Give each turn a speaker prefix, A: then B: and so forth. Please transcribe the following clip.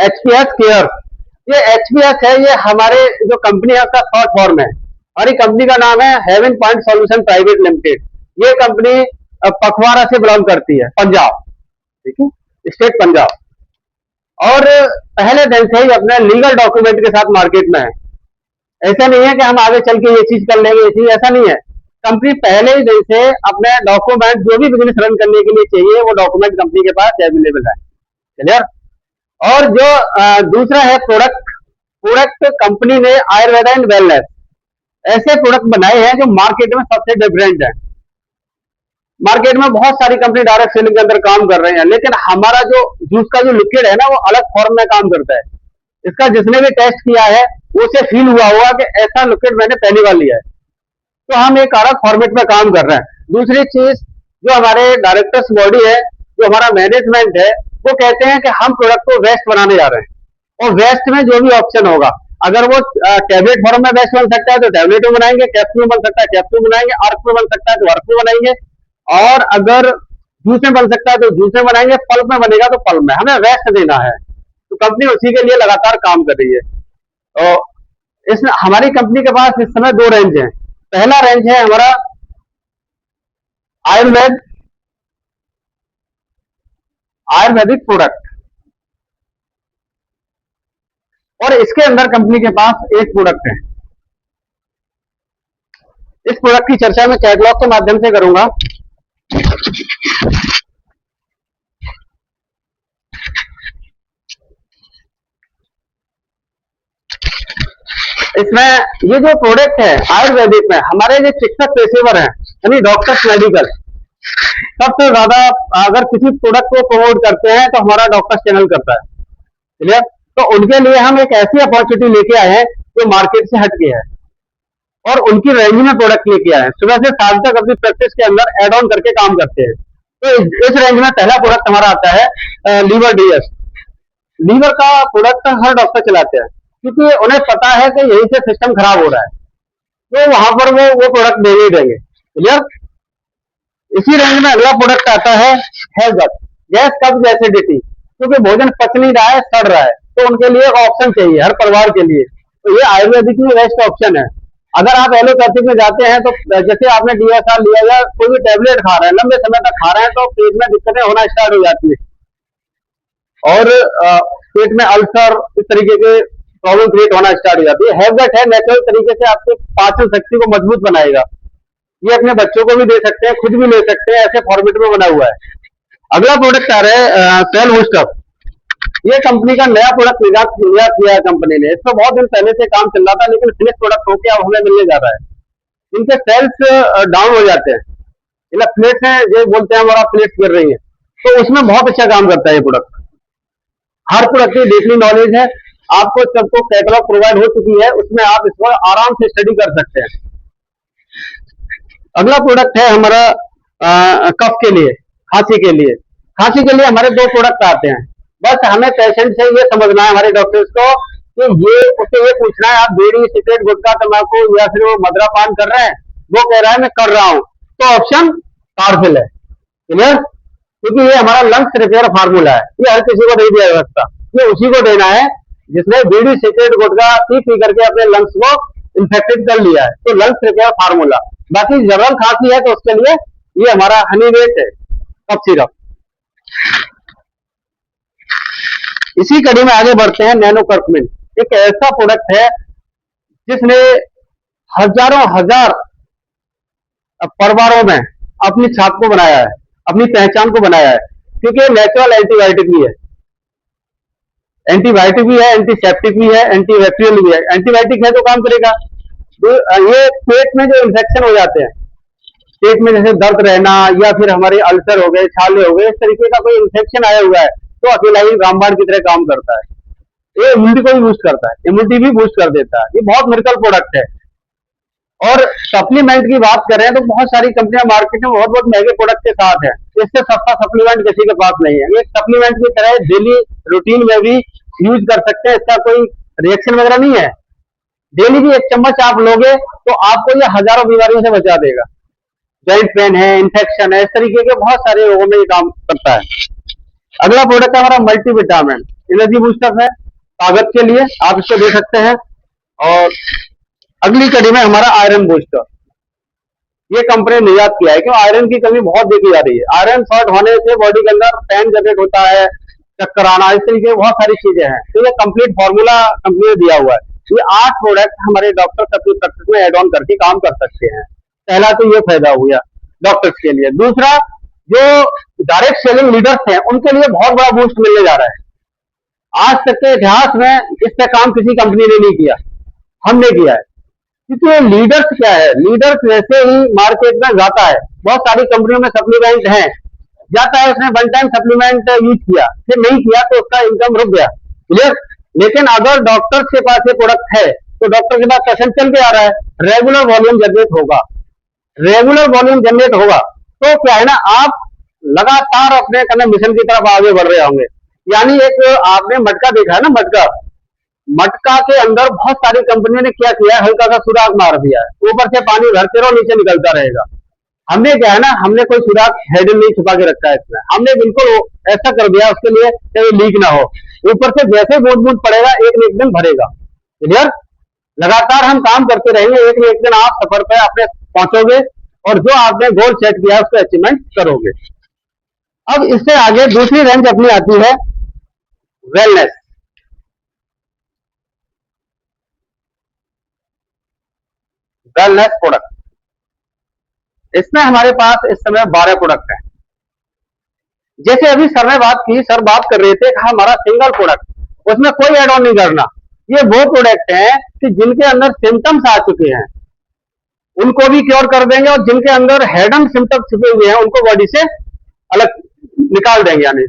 A: HPS care. ये HPS है, ये हमारे जो कंपनी है उसका शॉर्ट फॉर्म है। हमारी कंपनी का नाम है heaven point solution private limited. ये कंपनी पखवाड़ा से बिलोंग करती है, पंजाब, ठीक है, स्टेट पंजाब। और पहले दिन से ही अपने लीगल डॉक्यूमेंट के साथ मार्केट में है। ऐसा नहीं है कि हम आगे चल के ये चीज कर लेंगे, ये चीज, ऐसा नहीं है। कंपनी पहले ही दिन से अपने डॉक्यूमेंट जो भी बिजनेस रन करने के लिए चाहिए वो डॉक्यूमेंट कंपनी के पास अवेलेबल है। क्लियर। और जो दूसरा है प्रोडक्ट, प्रोडक्ट कंपनी ने आयुर्वेद एंड वेलनेस ऐसे प्रोडक्ट बनाए हैं जो मार्केट में सबसे डिफरेंट है। मार्केट में बहुत सारी कंपनी डायरेक्ट सेलिंग के अंदर काम कर रहे हैं, लेकिन हमारा जो जूस का जो लिक्विड है ना वो अलग फॉर्म में काम करता है। इसका जिसने भी टेस्ट किया है वो उसे फील हुआ होगा कि ऐसा लिक्विड मैंने पहली बार लिया है। तो हम एक अलग फॉर्मेट में काम कर रहे हैं। दूसरी चीज, जो हमारे डायरेक्टर्स बॉडी है, जो हमारा मैनेजमेंट है, वो कहते हैं कि हम प्रोडक्ट को वेस्ट बनाने जा रहे हैं और वेस्ट में जो भी ऑप्शन होगा, अगर वो टैबलेट फॉर्म में वेस्ट बन सकता है तो टैबलेट में बनाएंगे, कैप्सूल बन सकता है कैप्सूल बनाएंगे, अर्क में बन सकता है तो अर्क में बनाएंगे, और अगर जूस में बन सकता है तो जूस में बनाएंगे, पल्प में बनेगा तो पल्प में। हमें वेस्ट देना है, तो कंपनी उसी के लिए लगातार काम कर रही है। तो इसमें हमारी कंपनी के पास इस समय दो रेंज है। पहला रेंज है हमारा आयुर्वेद, आयुर्वेदिक प्रोडक्ट, और इसके अंदर कंपनी के पास एक प्रोडक्ट है। इस प्रोडक्ट की चर्चा मैं कैटलॉग के माध्यम से करूंगा। इसमें ये जो प्रोडक्ट है आयुर्वेदिक में, हमारे जो चिकित्सक पेशेवर हैं यानी डॉक्टर्स मेडिकल, सबसे ज्यादा अगर किसी प्रोडक्ट को प्रमोट करते हैं तो हमारा डॉक्टर्स चैनल करता है। क्लियर। तो उनके लिए हम एक ऐसी अपॉर्चुनिटी लेके आए हैं जो मार्केट से हट गया है और उनकी रेंज में प्रोडक्ट लेके आए हैं। सुबह से शाम तक अपनी प्रैक्टिस के अंदर एड ऑन करके काम करते हैं। तो इस रेंज में पहला प्रोडक्ट हमारा आता है लीवर डीएस। लीवर का प्रोडक्ट हर डॉक्टर चलाते हैं क्योंकि उन्हें पता है कि यहीं से सिस्टम खराब हो रहा है, तो वहां पर वो प्रोडक्ट देंगे ही देंगे। क्लियर। इसी रेंज में अगला प्रोडक्ट आता है हेल्थ, गैस कब्ज एसिडिटी, क्योंकि भोजन पच नहीं रहा है, सड़ रहा है, तो उनके लिए ऑप्शन चाहिए हर परिवार के लिए। तो ये आयुर्वेदिक में बेस्ट ऑप्शन है। अगर आप एलोपैथिक में जाते हैं तो जैसे आपने डीएसआर लिया या कोई भी टेबलेट खा रहे हैं, लंबे समय तक खा रहे हैं, तो पेट में दिक्कतें होना स्टार्ट हो जाती है और पेट में अल्सर, इस तरीके के प्रॉब्लम क्रिएट होना स्टार्ट हो जाती है। हेल्थ है नेचुरल तरीके से आपके पाचन शक्ति को मजबूत बनाएगा। ये अपने बच्चों को भी दे सकते हैं, खुद भी ले सकते हैं, ऐसे फॉर्मेट में बना हुआ है। अगला प्रोडक्ट आ रहा है सेल बूस्टर। ये कंपनी का नया प्रोडक्ट निर्यात किया है कंपनी ने। इसमें बहुत दिन पहले से काम चल रहा था, लेकिन फिनिश प्रोडक्ट होकर अब हमें मिलने जा रहा है। इनके सेल्स डाउन हो जाते हैं, मतलब प्लेट्स हैं, जो बोलते हैं हमारा प्लेट्स गिर रही है, तो उसमें बहुत अच्छा काम करता है ये प्रोडक्ट। हर प्रोडक्ट की डीपली नॉलेज है, आपको सबको कैटलॉग प्रोवाइड हो चुकी है, उसमें आप इसको आराम से स्टडी कर सकते हैं। अगला प्रोडक्ट है हमारा कफ के लिए, खांसी के लिए। खांसी के लिए हमारे दो प्रोडक्ट आते हैं। बस हमें पेशेंट से ये समझना है, हमारे डॉक्टर्स को, कि उससे ये पूछना है आप बीड़ी सिगरेट गुटखा तंबाकू या फिर वो मदरा पान कर रहे हैं। वो कह रहा है मैं कर रहा हूं, तो ऑप्शन पावरफुल है। क्लियर। क्योंकि ये हमारा लंग्स रिपेयर फार्मूला है, ये हर किसी को नहीं दिया जा सकता, ये उसी को देना है जिसने बीड़ी सिगरेट गुटखा पी करके अपने लंग्स को इन्फेक्टेड कर लिया है। तो लंग्स रिपेयर फार्मूला। बाकी जनरल खांसी है तो उसके लिए ये हमारा हनी वेट है, कफ सिरप। इसी कड़ी में आगे बढ़ते हैं। नैनो कर्क्यूमिन एक ऐसा प्रोडक्ट है जिसने हजारों हजार परिवारों में अपनी छाप को बनाया है, अपनी पहचान को बनाया है, क्योंकि नेचुरल एंटीबायोटिक भी है, एंटीबायोटिक भी है, एंटीसेप्टिक भी है, एंटीबैक्टीरियल भी है। एंटीबायोटिक है तो काम करेगा। तो ये पेट में जो इन्फेक्शन हो जाते हैं, पेट में जैसे दर्द रहना या फिर हमारे अल्सर हो गए, छाले हो गए, इस तरीके का कोई इन्फेक्शन आया हुआ है, तो अकेला ही रामबाण की तरह काम करता है। ये इम्यूनिटी को भी बूस्ट करता है, इम्यूनिटी भी बूस्ट कर देता है। ये बहुत मिरेकल प्रोडक्ट है। और सप्लीमेंट की बात करें तो बहुत सारी कंपनियां मार्केट में बहुत बहुत महंगे प्रोडक्ट के साथ है, इससे सस्ता सप्लीमेंट किसी के पास नहीं है। ये सप्लीमेंट की तरह डेली रूटीन में भी यूज कर सकते हैं, इसका कोई रिएक्शन वगैरह नहीं है। डेली भी एक चम्मच आप लोगे तो आपको ये हजारों बीमारियों से बचा देगा। जॉइंट पेन है, इन्फेक्शन है, इस तरीके के बहुत सारे रोगों में ये काम करता है। अगला प्रोडक्ट है हमारा मल्टीविटामिन एनर्जी बूस्टर है, ताकत के लिए आप इसको दे सकते हैं। और अगली कड़ी में हमारा आयरन बूस्टर, ये कंपनी ने निर्यात किया है, क्यों आयरन की कमी बहुत देखी जा रही है। आयरन शॉर्ट होने से बॉडी के अंदर पेन जनरेट होता है, चक्कर आना, इस तरीके बहुत सारी चीजें हैं। तो ये कंप्लीट फॉर्मूला कंपनी ने दिया हुआ है। ये 8 प्रोडक्ट हमारे डॉक्टर अपनी प्रैक्टिस में एड ऑन करके काम कर सकते हैं। पहला तो ये फायदा हो गया डॉक्टर्स के लिए। दूसरा, जो डायरेक्ट सेलिंग लीडर्स हैं उनके लिए बहुत बड़ा बूस्ट मिलने जा रहा है। आज तक के इतिहास में इस पे काम किसी कंपनी ने नहीं किया, हमने किया है। क्योंकि लीडर्स क्या है, लीडर्स जैसे ही मार्केट में जाता है, बहुत सारी कंपनियों में सप्लीमेंट हैं, जाता है, उसने वन टाइम सप्लीमेंट यूज किया, फिर नहीं किया तो उसका इनकम रुक गया, क्लियर। लेकिन अगर डॉक्टर के पास ये प्रोडक्ट है तो डॉक्टर के पास पेशेंट चल के आ रहा है, रेगुलर वॉल्यूम जनरेट होगा, रेगुलर वॉल्यूम जनरेट होगा तो क्या है ना, आप लगातार अपने करने मिशन की तरफ आगे बढ़ रहे होंगे। यानी एक आपने मटका देखा है ना, मटका, मटका के अंदर बहुत सारी कंपनियों ने क्या किया है, हल्का सा सुराख मार दिया है, ऊपर से पानी भरते रहो, नीचे निकलता रहेगा। हमने क्या है ना, हमने कोई सुराख हेडल नहीं छुपा के रखा है इसमें, हमने बिल्कुल ऐसा कर दिया उसके लिए कि लीक ना हो, ऊपर से जैसे बूंद बूंद पड़ेगा एक न एक दिन भरेगा, क्लियर। लगातार हम काम करते रहेंगे, एक न एक दिन आप सफर पे अपने पहुंचोगे और जो आपने गोल सेट किया है उसको अचीवमेंट करोगे। अब इससे आगे दूसरी रेंज अपनी आती है वेलनेस। वेलनेस प्रोडक्ट, इसमें हमारे पास इस समय 12 प्रोडक्ट हैं। जैसे अभी सर ने बात की, सर बात कर रहे थे कि हमारा सिंगल प्रोडक्ट, उसमें कोई एड ऑन नहीं करना। ये वो प्रोडक्ट हैं कि जिनके अंदर सिम्टम्स आ चुके हैं उनको भी क्योर कर देंगे, और जिनके अंदर हेडन सिम्टम्स छुपे हुए हैं उनको बॉडी से अलग निकाल देंगे, यानी